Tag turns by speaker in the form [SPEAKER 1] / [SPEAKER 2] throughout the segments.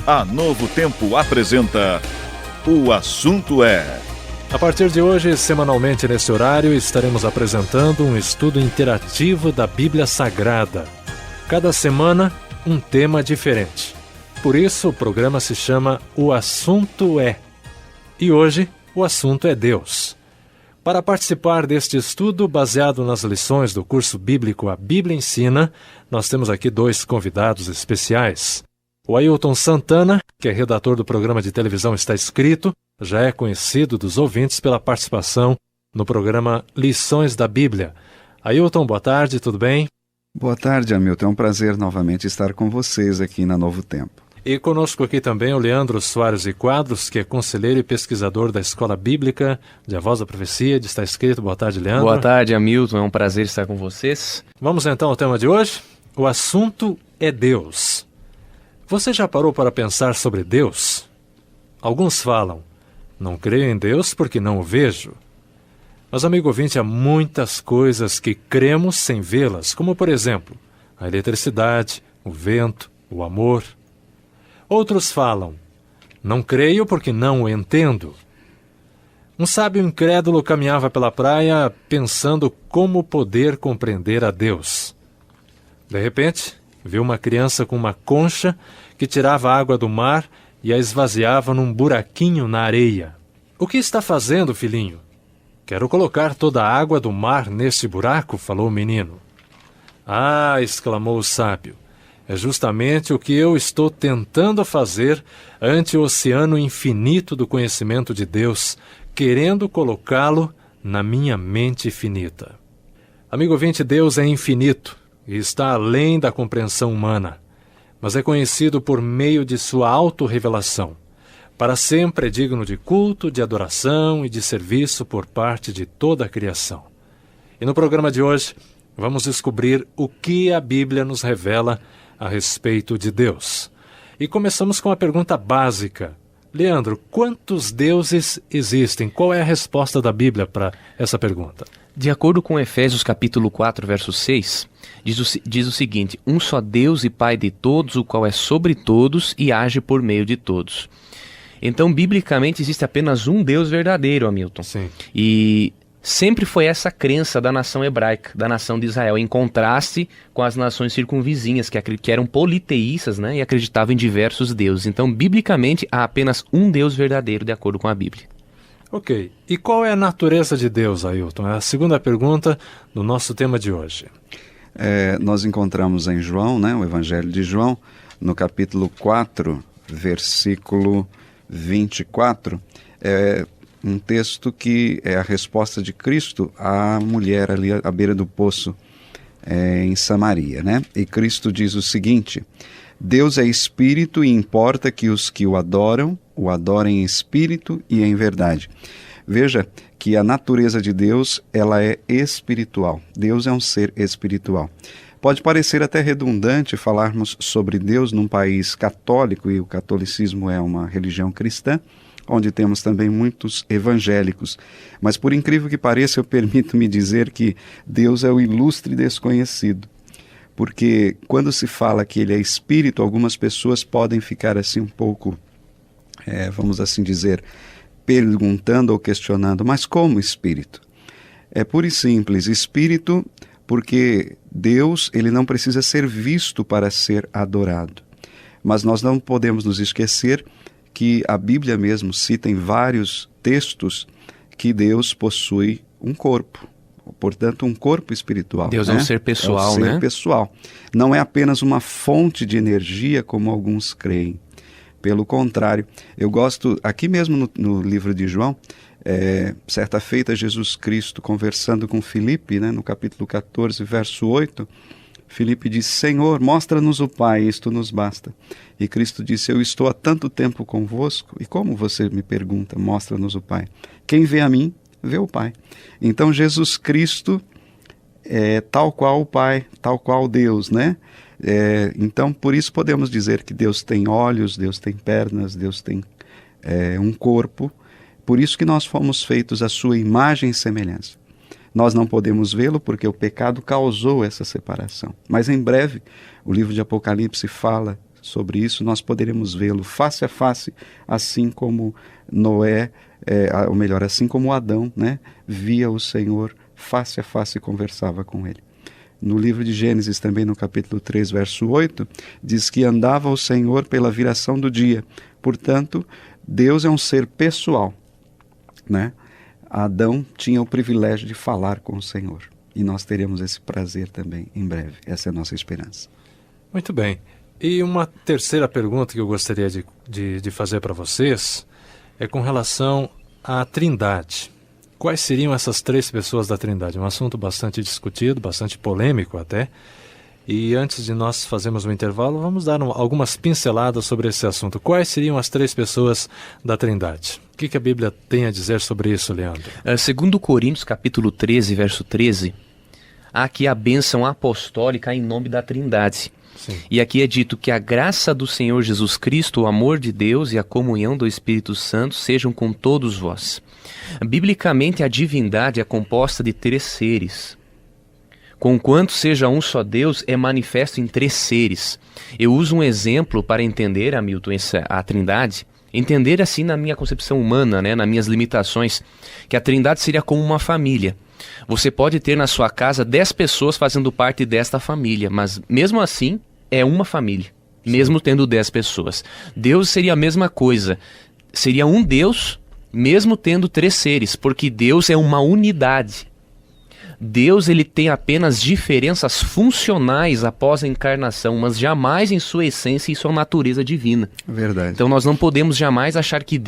[SPEAKER 1] A Novo Tempo apresenta O Assunto É.
[SPEAKER 2] A partir de hoje, semanalmente nesse horário, estaremos apresentando um estudo interativo da Bíblia Sagrada. Cada semana, um tema diferente. Por isso, o programa se chama O Assunto É. E hoje, o assunto é Deus. Para participar deste estudo, baseado nas lições do curso bíblico A Bíblia Ensina, nós temos aqui dois convidados especiais. O Ailton Santana, que é redator do programa de televisão Está Escrito, já é conhecido dos ouvintes pela participação no programa Lições da Bíblia. Ailton, boa tarde, tudo bem?
[SPEAKER 3] Boa tarde, Hamilton. É um prazer novamente estar com vocês aqui na Novo Tempo.
[SPEAKER 2] E conosco aqui também o Leandro Soares e Quadros, que é conselheiro e pesquisador da Escola Bíblica de A Voz da Profecia, de Está Escrito. Boa tarde, Leandro.
[SPEAKER 4] Boa tarde, Hamilton. É um prazer estar com vocês.
[SPEAKER 2] Vamos então ao tema de hoje. O assunto é Deus. Você já parou para pensar sobre Deus? Alguns falam, não creio em Deus porque não o vejo. Mas, amigo ouvinte, há muitas coisas que cremos sem vê-las, como, por exemplo, a eletricidade, o vento, o amor. Outros falam, não creio porque não o entendo. Um sábio incrédulo caminhava pela praia pensando como poder compreender a Deus. De repente, viu uma criança com uma concha que tirava a água do mar e a esvaziava num buraquinho na areia. O que está fazendo, filhinho? Quero colocar toda a água do mar neste buraco, falou o menino. Ah, exclamou o sábio, é justamente o que eu estou tentando fazer ante o oceano infinito do conhecimento de Deus, querendo colocá-lo na minha mente finita. Amigo ouvinte, Deus é infinito e está além da compreensão humana, mas é conhecido por meio de sua autorrevelação. Para sempre é digno de culto, de adoração e de serviço por parte de toda a criação. E no programa de hoje, vamos descobrir o que a Bíblia nos revela a respeito de Deus. E começamos com a pergunta básica. Leandro, quantos deuses existem? Qual é a resposta da Bíblia para essa pergunta?
[SPEAKER 4] De acordo com Efésios capítulo 4, verso 6, diz o seguinte: um só Deus e Pai de todos, o qual é sobre todos e age por meio de todos. Então, biblicamente, existe apenas um Deus verdadeiro, Hamilton.
[SPEAKER 2] Sim.
[SPEAKER 4] E sempre foi essa crença da nação hebraica, da nação de Israel, em contraste com as nações circunvizinhas, que eram politeístas, né, e acreditavam em diversos deuses. Então, biblicamente, há apenas um Deus verdadeiro, de acordo com a Bíblia.
[SPEAKER 2] Ok. E qual é a natureza de Deus, Ailton? É a segunda pergunta do nosso tema de hoje.
[SPEAKER 3] Nós encontramos em João, né, o Evangelho de João, no capítulo 4, versículo 24, um texto que é a resposta de Cristo à mulher ali à beira do poço em Samaria, né? E Cristo diz o seguinte: Deus é espírito e importa que os que o adorem em espírito e em verdade. Veja que a natureza de Deus, ela é espiritual. Deus é um ser espiritual. Pode parecer até redundante falarmos sobre Deus num país católico, e o catolicismo é uma religião cristã, onde temos também muitos evangélicos. Mas por incrível que pareça, eu permito-me dizer que Deus é o ilustre desconhecido. Porque quando se fala que ele é espírito, algumas pessoas podem ficar assim um pouco, vamos assim dizer, perguntando ou questionando, mas como espírito? É puro e simples, espírito, porque Deus, ele não precisa ser visto para ser adorado. Mas nós não podemos nos esquecer que a Bíblia mesmo cita em vários textos que Deus possui um corpo. Portanto, um corpo espiritual.
[SPEAKER 4] Deus,
[SPEAKER 3] né?
[SPEAKER 4] É um ser pessoal,
[SPEAKER 3] né? É um ser pessoal. Não é apenas uma fonte de energia, como alguns creem. Pelo contrário, eu gosto, aqui mesmo no livro de João, certa feita Jesus Cristo conversando com Filipe, né, no capítulo 14, verso 8, Filipe disse: Senhor, mostra-nos o Pai, isto nos basta. E Cristo disse: eu estou há tanto tempo convosco, e como você me pergunta, mostra-nos o Pai? Quem vê a mim, vê o Pai. Então Jesus Cristo é tal qual o Pai, tal qual Deus, né? Então, por isso podemos dizer que Deus tem olhos, Deus tem pernas, Deus tem um corpo. Por isso que nós fomos feitos à sua imagem e semelhança. Nós não podemos vê-lo porque o pecado causou essa separação. Mas em breve, o livro de Apocalipse fala sobre isso, nós poderemos vê-lo face a face, assim como Noé, ou melhor, assim como Adão, né, via o Senhor face a face e conversava com ele. No livro de Gênesis, também no capítulo 3, verso 8, diz que andava o Senhor pela viração do dia. Portanto, Deus é um ser pessoal, né? Adão tinha o privilégio de falar com o Senhor. E nós teremos esse prazer também em breve. Essa é a nossa esperança.
[SPEAKER 2] Muito bem. E uma terceira pergunta que eu gostaria de fazer para vocês é com relação à Trindade. Quais seriam essas 3 pessoas da Trindade? Um assunto bastante discutido, bastante polêmico até. E antes de nós fazermos um intervalo, vamos dar algumas pinceladas sobre esse assunto. Quais seriam as 3 pessoas da Trindade? O que a Bíblia tem a dizer sobre isso, Leandro?
[SPEAKER 4] Segundo Coríntios, capítulo 13, verso 13, há aqui a bênção apostólica em nome da Trindade.
[SPEAKER 2] Sim.
[SPEAKER 4] E aqui é dito que a graça do Senhor Jesus Cristo, o amor de Deus e a comunhão do Espírito Santo sejam com todos vós. Biblicamente, a divindade é composta de 3 seres. Conquanto seja um só Deus, é manifesto em 3 seres. Eu uso um exemplo para entender, Hamilton, a Trindade. Entender assim na minha concepção humana, né, nas minhas limitações, que a Trindade seria como uma família. Você pode ter na sua casa 10 pessoas fazendo parte desta família, mas mesmo assim é uma família, mesmo tendo 10 pessoas. Deus seria a mesma coisa, seria um Deus, mesmo tendo 3 seres, porque Deus é uma unidade. Deus, ele tem apenas diferenças funcionais após a encarnação, mas jamais em sua essência e sua natureza divina.
[SPEAKER 3] Verdade.
[SPEAKER 4] Então nós não podemos jamais achar que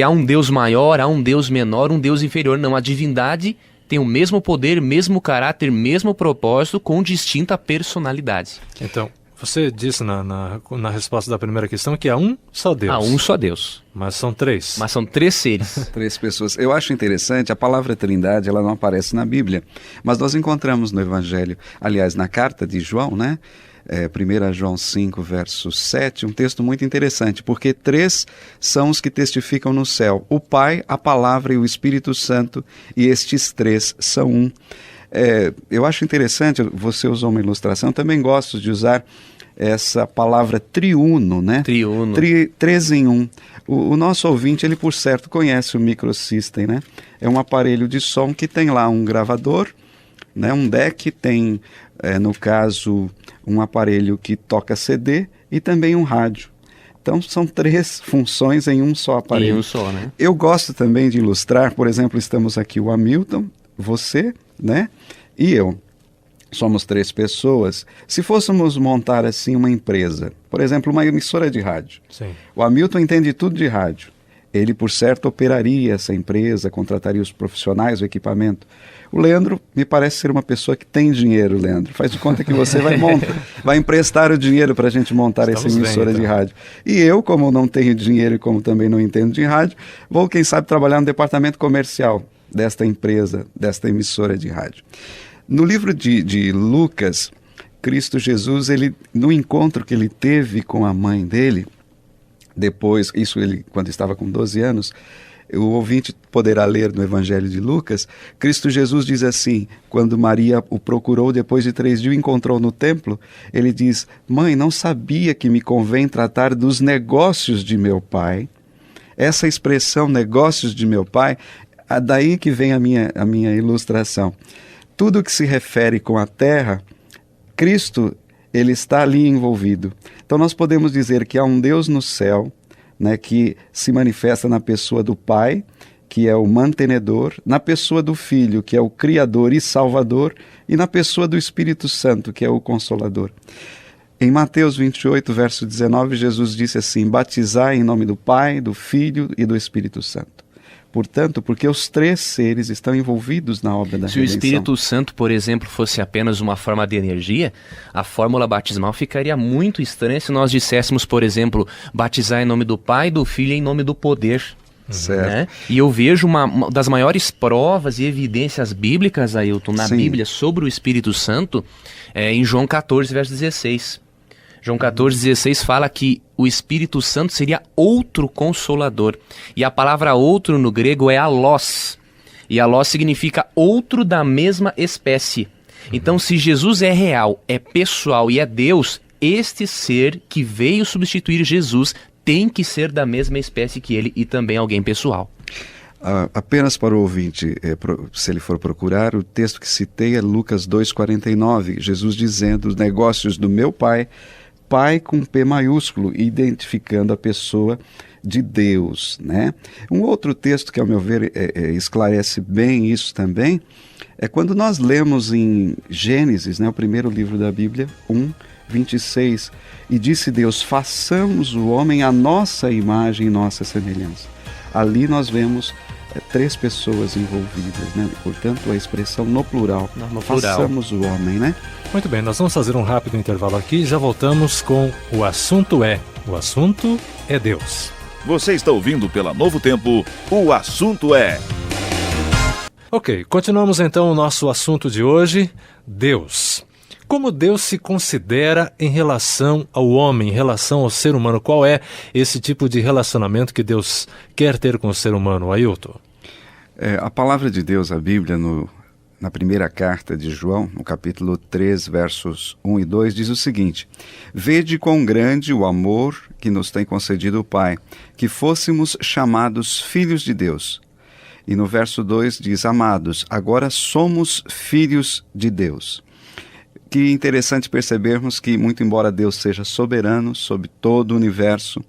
[SPEAKER 4] há um Deus maior, há um Deus menor, um Deus inferior. Não, a divindade tem o mesmo poder, mesmo caráter, mesmo propósito, com distinta personalidade.
[SPEAKER 2] Então, você disse na resposta da primeira questão que há um só Deus.
[SPEAKER 4] Há um só Deus.
[SPEAKER 2] Mas são 3.
[SPEAKER 4] Mas são 3 seres.
[SPEAKER 3] 3 pessoas. Eu acho interessante, a palavra Trindade, ela não aparece na Bíblia, mas nós encontramos no Evangelho, aliás, na carta de João, né? 1 João 5, verso 7, um texto muito interessante, porque 3 são os que testificam no céu, o Pai, a Palavra e o Espírito Santo, e estes 3 são um. Eu acho interessante, você usou uma ilustração, também gosto de usar essa palavra triuno, né?
[SPEAKER 4] Triuno.
[SPEAKER 3] 3 em 1. O nosso ouvinte, ele por certo conhece o Microsystem, né? É um aparelho de som que tem lá um gravador, né? Um deck, tem, no caso, um aparelho que toca CD e também um rádio. Então, são 3 funções em um só aparelho.
[SPEAKER 4] Em um só, né?
[SPEAKER 3] Eu gosto também de ilustrar, por exemplo, estamos aqui o Hamilton, você, né? E eu. Somos 3 pessoas. Se fôssemos montar assim uma empresa, por exemplo, uma emissora de rádio.
[SPEAKER 2] Sim.
[SPEAKER 3] O Hamilton entende tudo de rádio. Ele, por certo, operaria essa empresa, contrataria os profissionais, o equipamento. O Leandro me parece ser uma pessoa que tem dinheiro, Leandro. Faz de conta que você vai emprestar o dinheiro para a gente montar essa emissora de rádio. E eu, como não tenho dinheiro e como também não entendo de rádio, vou, quem sabe, trabalhar no departamento comercial desta empresa, desta emissora de rádio. No livro de Lucas, Cristo Jesus, no encontro que ele teve com a mãe dele, depois, ele quando estava com 12 anos, o ouvinte poderá ler no Evangelho de Lucas, Cristo Jesus diz assim, quando Maria o procurou depois de 3 dias, o encontrou no templo, ele diz, mãe, não sabia que me convém tratar dos negócios de meu pai. Essa expressão, negócios de meu pai, daí que vem a minha ilustração. Tudo que se refere com a terra, Cristo, ele está ali envolvido. Então nós podemos dizer que há um Deus no céu, né, que se manifesta na pessoa do Pai, que é o mantenedor, na pessoa do Filho, que é o Criador e Salvador, e na pessoa do Espírito Santo, que é o Consolador. Em Mateus 28, verso 19, Jesus disse assim, batizai em nome do Pai, do Filho e do Espírito Santo. Portanto, porque os 3 seres estão envolvidos na obra da redenção.
[SPEAKER 4] Se o Espírito Santo, por exemplo, fosse apenas uma forma de energia, a fórmula batismal ficaria muito estranha se nós disséssemos, por exemplo, batizar em nome do Pai, do Filho e em nome do poder.
[SPEAKER 3] Certo.
[SPEAKER 4] Né? E eu vejo uma das maiores provas e evidências bíblicas, Ailton, na Bíblia sobre o Espírito Santo, em João 14, verso 16. João 14,16 fala que o Espírito Santo seria outro consolador. E a palavra outro no grego é alós. E alós significa outro da mesma espécie. Então, se Jesus é real, é pessoal e é Deus, este ser que veio substituir Jesus tem que ser da mesma espécie que ele e também alguém pessoal.
[SPEAKER 3] Apenas para o ouvinte, se ele for procurar, o texto que citei é Lucas 2,49, Jesus dizendo: os negócios do meu Pai, Pai com P maiúsculo, identificando a pessoa de Deus, né? Um outro texto que, ao meu ver, esclarece bem isso também, é quando nós lemos em Gênesis, né, o primeiro livro da Bíblia, 1:26, e disse Deus: façamos o homem à nossa imagem e nossa semelhança. Ali nós vemos 3 pessoas envolvidas, né? Portanto, a expressão no plural, façamos o homem, né?
[SPEAKER 2] Muito bem, nós vamos fazer um rápido intervalo aqui e já voltamos com O Assunto É. O assunto é Deus.
[SPEAKER 1] Você está ouvindo pela Novo Tempo, O Assunto É.
[SPEAKER 2] Ok, continuamos então o nosso assunto de hoje, Deus. Como Deus se considera em relação ao homem, em relação ao ser humano? Qual é esse tipo de relacionamento que Deus quer ter com o ser humano, Ailton?
[SPEAKER 3] A palavra de Deus, a Bíblia, na primeira carta de João, no capítulo 3, versos 1 e 2, diz o seguinte: vede quão grande o amor que nos tem concedido o Pai, que fôssemos chamados filhos de Deus. E no verso 2 diz: amados, agora somos filhos de Deus. Que interessante percebermos que, muito embora Deus seja soberano sobre todo o universo,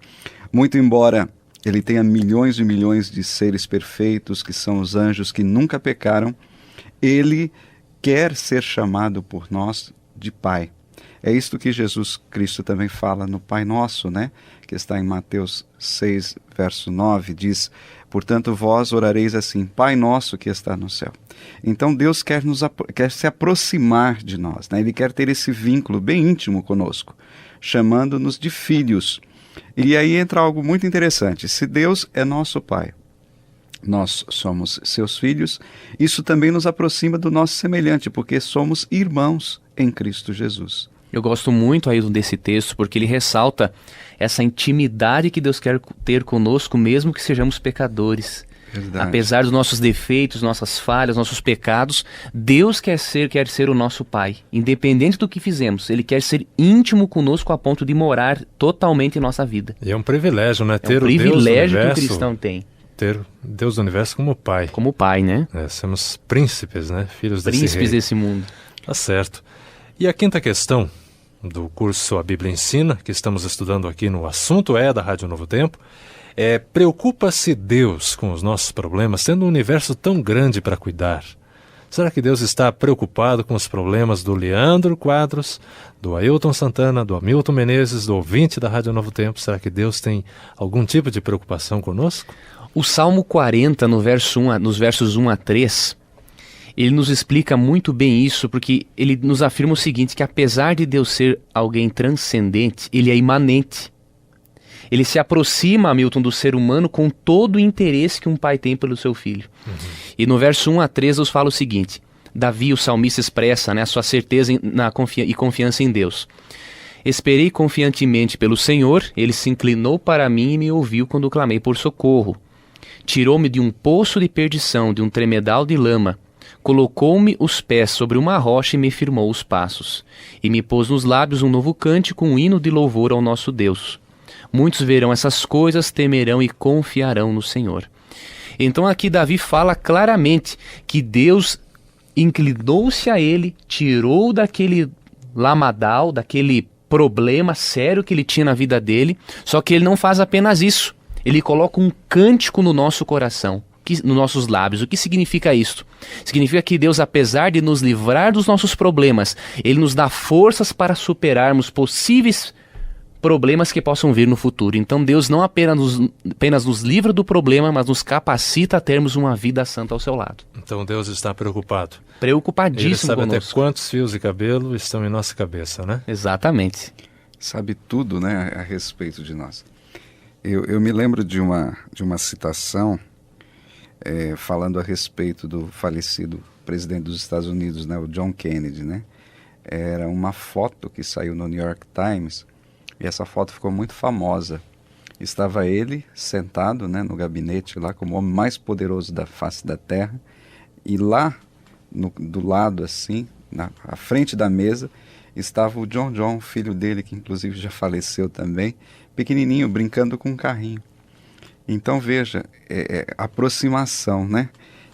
[SPEAKER 3] muito embora Ele tenha milhões e milhões de seres perfeitos, que são os anjos que nunca pecaram, Ele quer ser chamado por nós de Pai. É isto que Jesus Cristo também fala no Pai Nosso, né? Que está em Mateus 6, verso 9, diz: portanto, vós orareis assim: Pai nosso que está no céu. Então Deus quer se aproximar de nós, né? Ele quer ter esse vínculo bem íntimo conosco, chamando-nos de filhos. E aí entra algo muito interessante: se Deus é nosso Pai, nós somos seus filhos, isso também nos aproxima do nosso semelhante, porque somos irmãos em Cristo Jesus.
[SPEAKER 4] Eu gosto muito aí desse texto, porque ele ressalta essa intimidade que Deus quer ter conosco, mesmo que sejamos pecadores.
[SPEAKER 3] Verdade.
[SPEAKER 4] Apesar dos nossos defeitos, nossas falhas, nossos pecados, Deus quer ser o nosso Pai. Independente do que fizemos, Ele quer ser íntimo conosco a ponto de morar totalmente em nossa vida.
[SPEAKER 2] E é um privilégio, né? Ter
[SPEAKER 4] um privilégio
[SPEAKER 2] o Deus do universo,
[SPEAKER 4] que o cristão tem.
[SPEAKER 2] Ter Deus do universo como Pai.
[SPEAKER 4] Como Pai, né?
[SPEAKER 2] Somos príncipes, né? Filhos desse
[SPEAKER 4] Príncipes
[SPEAKER 2] rei.
[SPEAKER 4] desse mundo.
[SPEAKER 2] Tá certo. E a quinta questão do curso A Bíblia Ensina, que estamos estudando aqui no Assunto É, da Rádio Novo Tempo, preocupa-se Deus com os nossos problemas, tendo um universo tão grande para cuidar? Será que Deus está preocupado com os problemas do Leandro Quadros, do Ailton Santana, do Hamilton Menezes, do ouvinte da Rádio Novo Tempo? Será que Deus tem algum tipo de preocupação conosco?
[SPEAKER 4] O Salmo 40, nos versos 1 a 3, ele nos explica muito bem isso, porque ele nos afirma o seguinte, que apesar de Deus ser alguém transcendente, ele é imanente. Ele se aproxima, Hamilton, do ser humano com todo o interesse que um pai tem pelo seu filho. E no verso 1 a 3 nos fala o seguinte: Davi, o salmista, expressa, né, a sua certeza e confiança em Deus. Esperei confiantemente pelo Senhor, Ele se inclinou para mim e me ouviu quando clamei por socorro. Tirou-me de um poço de perdição, de um tremedal de lama. Colocou-me os pés sobre uma rocha e me firmou os passos. E me pôs nos lábios um novo cântico, um hino de louvor ao nosso Deus. Muitos verão essas coisas, temerão e confiarão no Senhor. Então aqui Davi fala claramente que Deus inclinou-se a ele, tirou daquele lamadal, daquele problema sério que ele tinha na vida dele, só que ele não faz apenas isso. Ele coloca um cântico no nosso coração, nos nossos lábios. O que significa isso? Significa que Deus, apesar de nos livrar dos nossos problemas, Ele nos dá forças para superarmos possíveis problemas que possam vir no futuro. Então Deus não apenas nos livra do problema, mas nos capacita a termos uma vida santa ao seu lado.
[SPEAKER 2] Então Deus está preocupado.
[SPEAKER 4] Preocupadíssimo
[SPEAKER 2] conosco. Ele sabe
[SPEAKER 4] conosco.
[SPEAKER 2] até quantos fios de cabelo estão em nossa cabeça, né?
[SPEAKER 4] Exatamente.
[SPEAKER 3] Sabe tudo, né, a respeito de nós. Eu me lembro de uma citação falando a respeito do falecido presidente dos Estados Unidos, né, o John Kennedy, né? Era uma foto que saiu no New York Times e essa foto ficou muito famosa. Estava ele sentado, né, no gabinete lá como o homem mais poderoso da face da terra, e lá do lado assim à frente da mesa, estava o John, filho dele, que inclusive já faleceu também, pequenininho, brincando com um carrinho. Então veja, aproximação, né?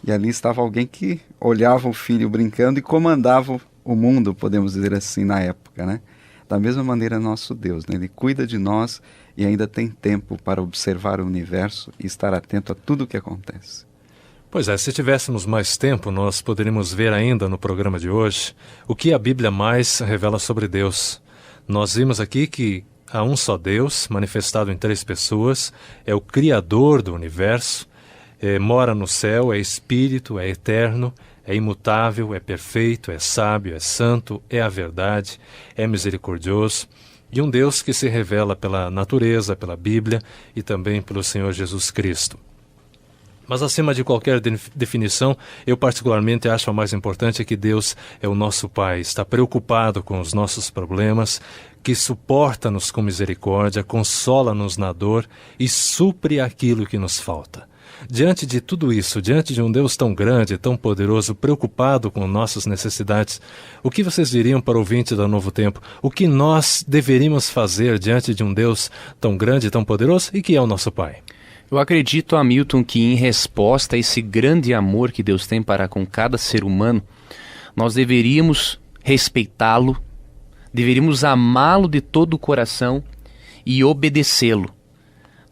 [SPEAKER 3] E ali estava alguém que olhava o filho brincando e comandava o mundo, podemos dizer assim, na época, né? Da mesma maneira, nosso Deus, né? Ele cuida de nós e ainda tem tempo para observar o universo e estar atento a tudo o que acontece.
[SPEAKER 2] Pois é, se tivéssemos mais tempo, nós poderíamos ver ainda no programa de hoje o que a Bíblia mais revela sobre Deus. Nós vimos aqui que há um só Deus, manifestado em 3 pessoas, é o Criador do universo, mora no céu, é Espírito, é eterno, é imutável, é perfeito, é sábio, é santo, é a verdade, é misericordioso, e um Deus que se revela pela natureza, pela Bíblia e também pelo Senhor Jesus Cristo. Mas acima de qualquer definição, eu particularmente acho a mais importante que Deus é o nosso Pai, está preocupado com os nossos problemas, que suporta-nos com misericórdia, consola-nos na dor e supre aquilo que nos falta. Diante de tudo isso, diante de um Deus tão grande, tão poderoso, preocupado com nossas necessidades, o que vocês diriam para o ouvinte da Novo Tempo? O que nós deveríamos fazer diante de um Deus tão grande, tão poderoso e que é o nosso Pai?
[SPEAKER 4] Eu acredito, Hamilton, que em resposta a esse grande amor que Deus tem para com cada ser humano, nós deveríamos respeitá-lo, deveríamos amá-lo de todo o coração e obedecê-lo.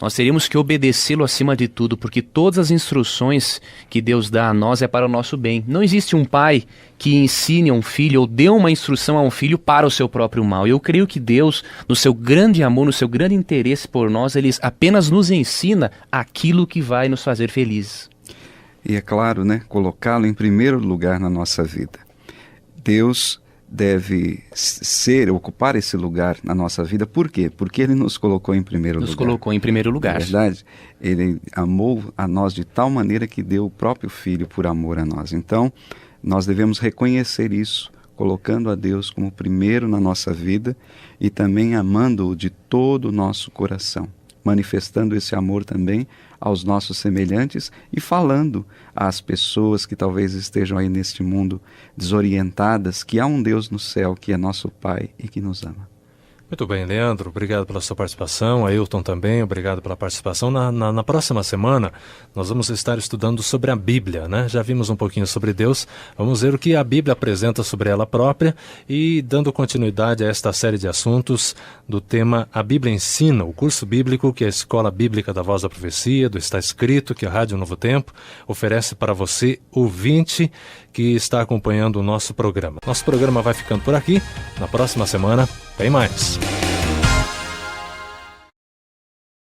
[SPEAKER 4] Nós teríamos que obedecê-lo acima de tudo, porque todas as instruções que Deus dá a nós é para o nosso bem. Não existe um pai que ensine a um filho ou dê uma instrução a um filho para o seu próprio mal. Eu creio que Deus, no seu grande amor, no seu grande interesse por nós, Ele apenas nos ensina aquilo que vai nos fazer felizes.
[SPEAKER 3] E é claro, né, colocá-lo em primeiro lugar na nossa vida. Deus deve ocupar esse lugar na nossa vida. Por quê? Porque Ele nos colocou em primeiro lugar.
[SPEAKER 4] Nos colocou em primeiro lugar.
[SPEAKER 3] Na verdade, Ele amou a nós de tal maneira que deu o próprio Filho por amor a nós. Então, nós devemos reconhecer isso, colocando a Deus como primeiro na nossa vida e também amando-o de todo o nosso coração, manifestando esse amor também aos nossos semelhantes e falando às pessoas que talvez estejam aí neste mundo desorientadas que há um Deus no céu que é nosso Pai e que nos ama.
[SPEAKER 2] Muito bem, Leandro, obrigado pela sua participação, Ailton também, obrigado pela participação. Na próxima semana nós vamos estar estudando sobre a Bíblia, né? Já vimos um pouquinho sobre Deus, vamos ver o que a Bíblia apresenta sobre ela própria e dando continuidade a esta série de assuntos do tema A Bíblia Ensina, o curso bíblico que a Escola Bíblica da Voz da Profecia, do Está Escrito, que a Rádio Novo Tempo oferece para você, ouvinte, que está acompanhando o nosso programa. Nosso programa vai ficando por aqui, na próxima semana tem mais.